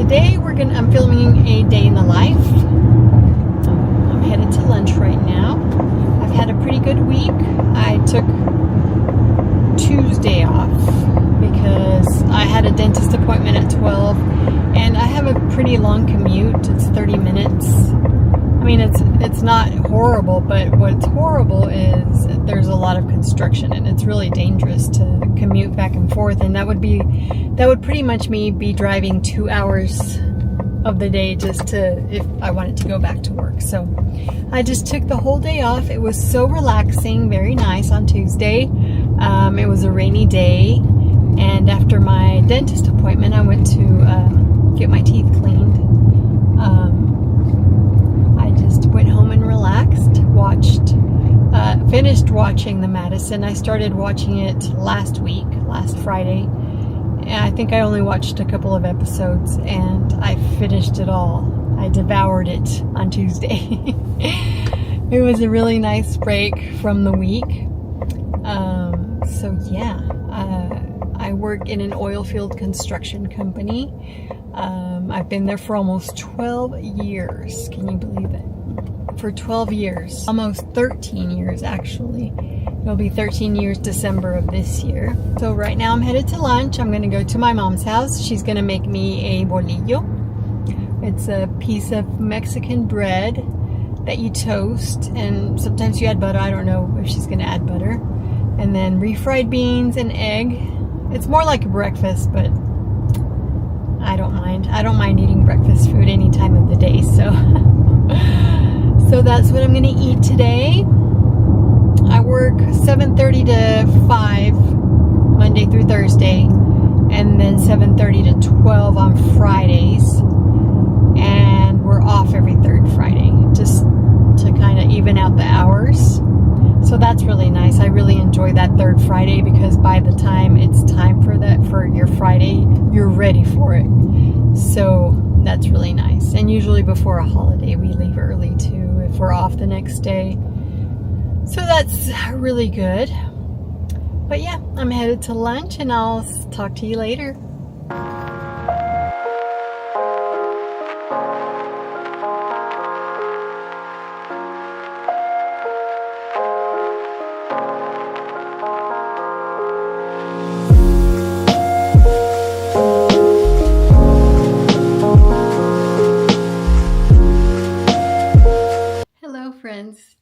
today I'm filming a day in the life. I'm headed to lunch right now. I've had a pretty good week. I took Tuesday off because I had a dentist appointment at 12 and I have a pretty long commute. It's 30 minutes. I mean, it's not horrible, but what's horrible is there's a lot of construction and it's really dangerous to commute back and forth, and that would pretty much be driving 2 hours of the day just if I wanted to go back to work. So I just took the whole day off. It was so relaxing, very nice on Tuesday. It was a rainy day, and after my dentist appointment I went to get my teeth cleaned. I just went home and relaxed, finished watching the Madison. I started watching it last Friday, and I think I only watched a couple of episodes and I finished it all. I devoured it on Tuesday. It was a really nice break from the week. So yeah, I work in an oil field construction company. I've been there for almost 12 years. Can you believe it? For 12 years. Almost 13 years, actually. It'll be 13 years December of this year. So right now I'm headed to lunch. I'm going to go to my mom's house. She's going to make me a bolillo. It's a piece of Mexican bread that you toast, and sometimes you add butter. I don't know if she's going to add butter. And then refried beans and egg. It's more like a breakfast, but I don't mind. I don't mind eating breakfast food any time of the day, so so that's what I'm going to eat today. I work 7:30 to 5 Monday through Thursday, and then 7:30 to 12 on Fridays, and we're off every third Friday just to kind of even out the hours. So that's really nice. I really enjoy that third Friday because by the time it's time for your Friday, you're ready for it. So that's really nice. And usually before a holiday, we leave early too if we're off the next day. So that's really good. But yeah, I'm headed to lunch and I'll talk to you later.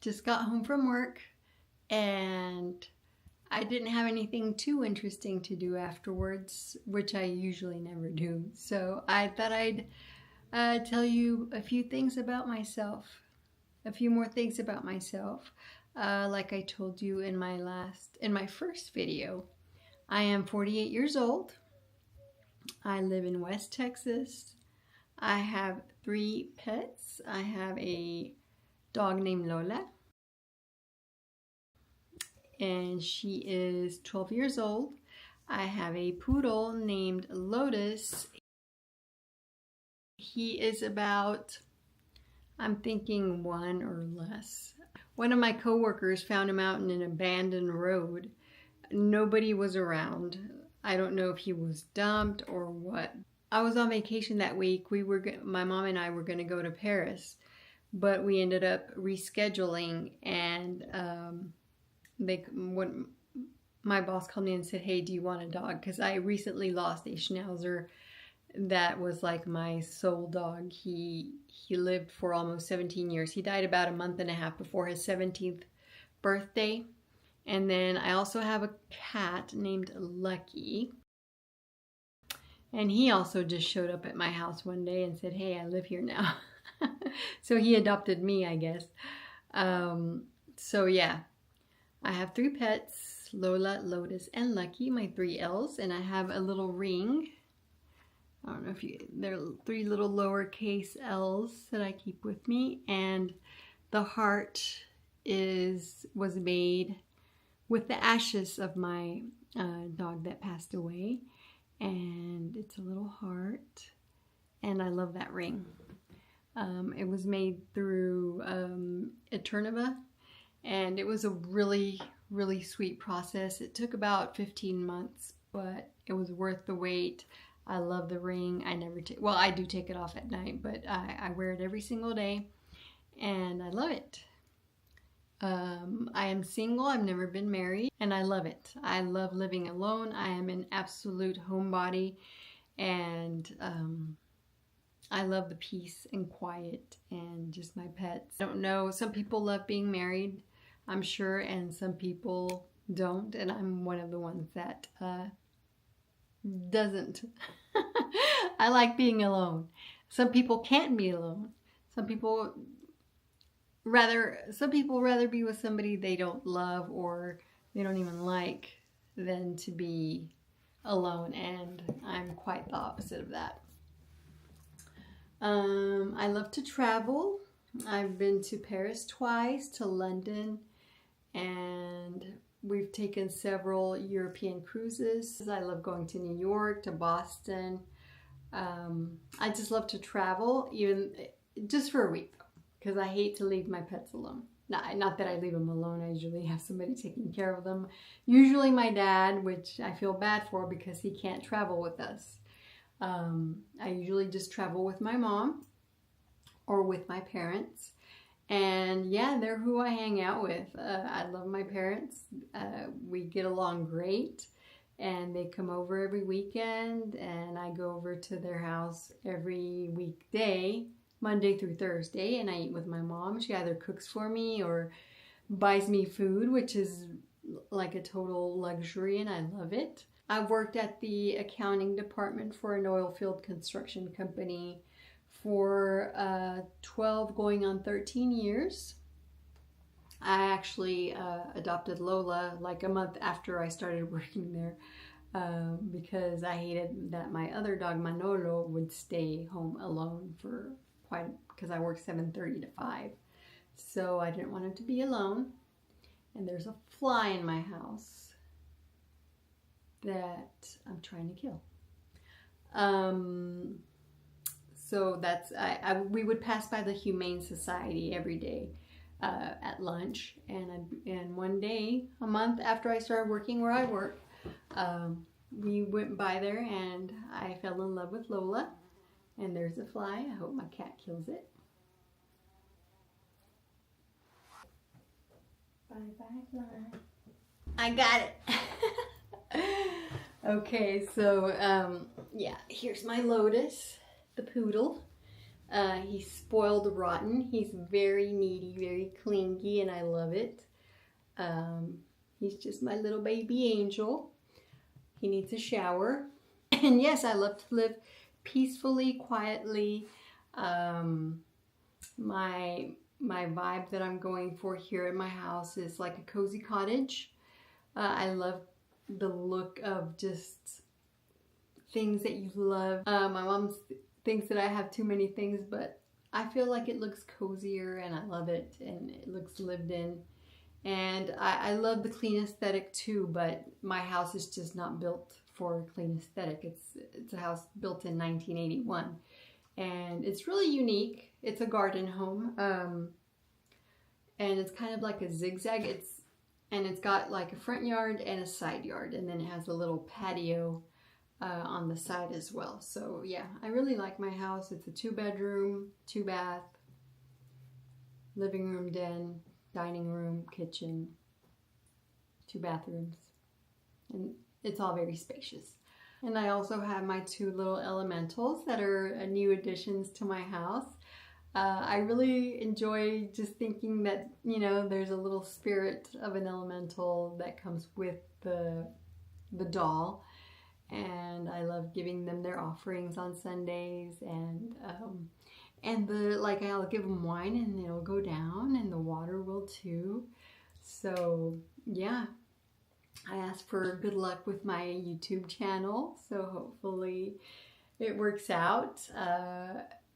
Just got home from work and I didn't have anything too interesting to do afterwards, which I usually never do. So I thought I'd tell you a few things about myself, a few more things about myself. Like I told you in my first video, I am 48 years old. I live in West Texas. I have 3 pets. I have a dog named Lola, and she is 12 years old. I have a poodle named Lotus. He is about, I'm thinking 1 or less. One of my coworkers found him out in an abandoned road. Nobody was around. I don't know if he was dumped or what. I was on vacation that week. My mom and I were going to go to Paris, but we ended up rescheduling, and my boss called me and said, hey, do you want a dog? Because I recently lost a Schnauzer that was like my soul dog. He lived for almost 17 years. He died about a month and a half before his 17th birthday. And then I also have a cat named Lucky. And he also just showed up at my house one day and said, hey, I live here now. So he adopted me, I guess. So yeah, I have 3 pets, Lola, Lotus, and Lucky, my 3 L's. And I have a little ring. I don't know if they're 3 little lowercase L's that I keep with me. And the heart was made with the ashes of my dog that passed away. And it's a little heart. And I love that ring. It was made through Eternova, and it was a really, really sweet process. It took about 15 months, but it was worth the wait. I love the ring. I never take, well, I do take it off at night, but I wear it every single day and I love it. I am single. I've never been married and I love it. I love living alone. I am an absolute homebody and I love the peace and quiet and just my pets. I don't know. Some people love being married, I'm sure, and some people don't. And I'm one of the ones that doesn't. I like being alone. Some people can't be alone. Some people rather be with somebody they don't love or they don't even like than to be alone, and I'm quite the opposite of that. I love to travel. I've been to Paris twice, to London, and we've taken several European cruises. I love going to New York, to Boston. I just love to travel, even just for a week, because I hate to leave my pets alone. Not that I leave them alone. I usually have somebody taking care of them. Usually my dad, which I feel bad for because he can't travel with us. I usually just travel with my mom or with my parents. And yeah, they're who I hang out with. I love my parents. We get along great. And they come over every weekend. And I go over to their house every weekday, Monday through Thursday. And I eat with my mom. She either cooks for me or buys me food, which is like a total luxury. And I love it. I've worked at the accounting department for an oil field construction company for 12 going on 13 years. I actually adopted Lola like a month after I started working there because I hated that my other dog Manolo would stay home alone for because I work 7:30 to 5. So I didn't want him to be alone. And there's a fly in my house that I'm trying to kill. So that's, we would pass by the Humane Society every day at lunch. And one day, a month after I started working where I work, we went by there and I fell in love with Lola. And there's a fly. I hope my cat kills it. Bye-bye, fly. I got it. Okay, so yeah, here's my Lotus, the poodle. He's spoiled rotten. He's very needy, very clingy, and I love it. He's just my little baby angel. He needs a shower. And yes, I love to live peacefully, quietly. My vibe that I'm going for here at my house is like a cozy cottage. I love the look of just things that you love. My mom thinks that I have too many things, but I feel like it looks cozier and I love it and it looks lived in. And I love the clean aesthetic too, but my house is just not built for a clean aesthetic. It's a house built in 1981 and it's really unique. It's a garden home and it's kind of like a zigzag. It's got like a front yard and a side yard, and then it has a little patio on the side as well. So yeah, I really like my house. It's a 2-bedroom, 2-bath, living room, den, dining room, kitchen, 2 bathrooms, and it's all very spacious. And I also have my 2 little elementals that are new additions to my house. I really enjoy just thinking that, you know, there's a little spirit of an elemental that comes with the doll. And I love giving them their offerings on Sundays, and I'll give them wine and it'll go down, and the water will too. So yeah, I asked for good luck with my YouTube channel, so hopefully it works out.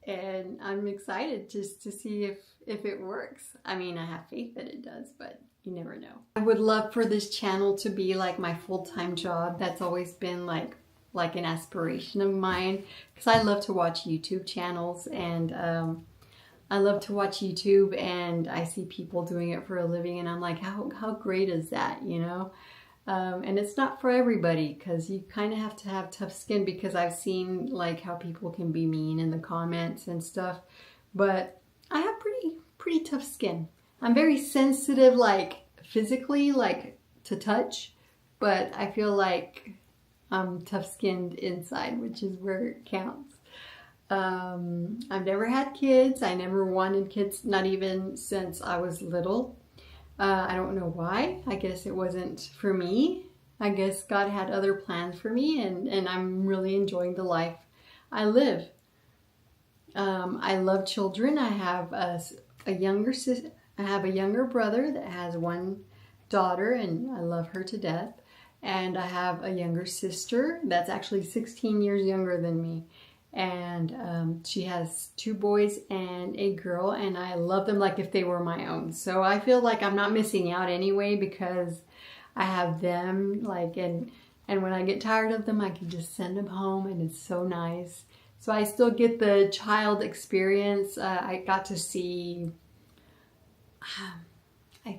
And I'm excited just to see if it works. I mean, I have faith that it does, but you never know. I would love for this channel to be like my full-time job. That's always been like an aspiration of mine, because I love to watch YouTube channels, and I love to watch YouTube, and I see people doing it for a living, and I'm like, how great is that, you know? And it's not for everybody, because you kind of have to have tough skin, because I've seen like how people can be mean in the comments and stuff. But I have pretty tough skin. I'm very sensitive, like physically, like to touch, but I feel like I'm tough-skinned inside, which is where it counts. I've never had kids. I never wanted kids, not even since I was little. I don't know why. I guess it wasn't for me. I guess God had other plans for me, and I'm really enjoying the life I live. I love children. I have a younger sister. I have a younger brother that has one daughter, and I love her to death. And I have a younger sister that's actually 16 years younger than me. And she has 2 boys and a girl, and I love them like if they were my own. So I feel like I'm not missing out anyway, because I have them, like, and when I get tired of them, I can just send them home, and it's so nice. So I still get the child experience. I got to see, I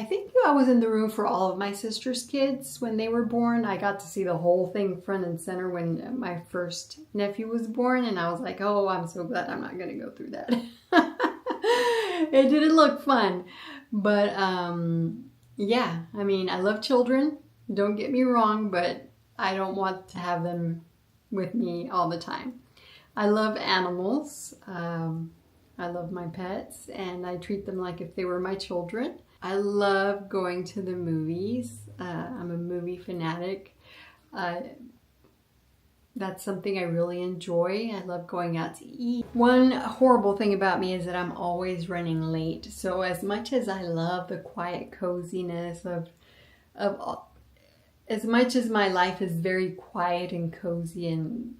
think I was in the room for all of my sister's kids when they were born. I got to see the whole thing front and center when my first nephew was born, and I was like, oh, I'm so glad I'm not going to go through that. It didn't look fun. But yeah, I mean, I love children. Don't get me wrong, but I don't want to have them with me all the time. I love animals. I love my pets, and I treat them like if they were my children. I love going to the movies. I'm a movie fanatic. That's something I really enjoy. I love going out to eat. One horrible thing about me is that I'm always running late. So as much as I love the quiet coziness of as much as my life is very quiet and cozy and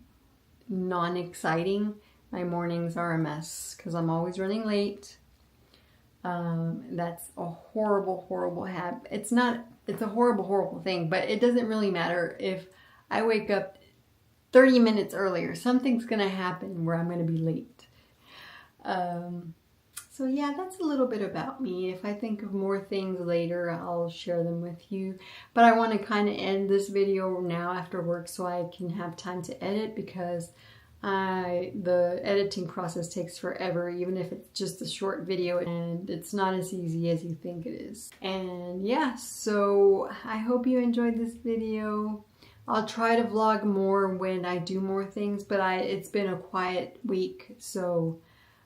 non-exciting, my mornings are a mess because I'm always running late. That's a horrible habit. It's a horrible thing, but it doesn't really matter if I wake up 30 minutes earlier. Something's going to happen where I'm going to be late. So yeah, that's a little bit about me. If I think of more things later, I'll share them with you. But I want to kind of end this video now after work so I can have time to edit, because the editing process takes forever, even if it's just a short video, and it's not as easy as you think it is. And yeah, so I hope you enjoyed this video. I'll try to vlog more when I do more things, but it's been a quiet week, so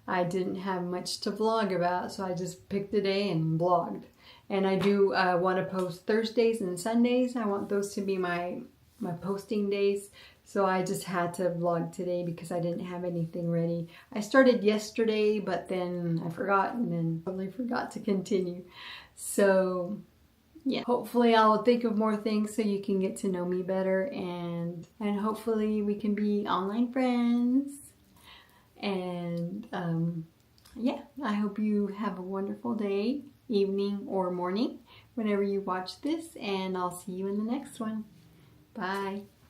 I didn't have much to vlog about, so I just picked a day and vlogged. And I do want to post Thursdays and Sundays. I want those to be my posting days. So I just had to vlog today because I didn't have anything ready. I started yesterday, but then I forgot, and then totally forgot to continue. So yeah, hopefully I'll think of more things so you can get to know me better, and hopefully we can be online friends. And yeah, I hope you have a wonderful day, evening, or morning whenever you watch this, and I'll see you in the next one. Bye.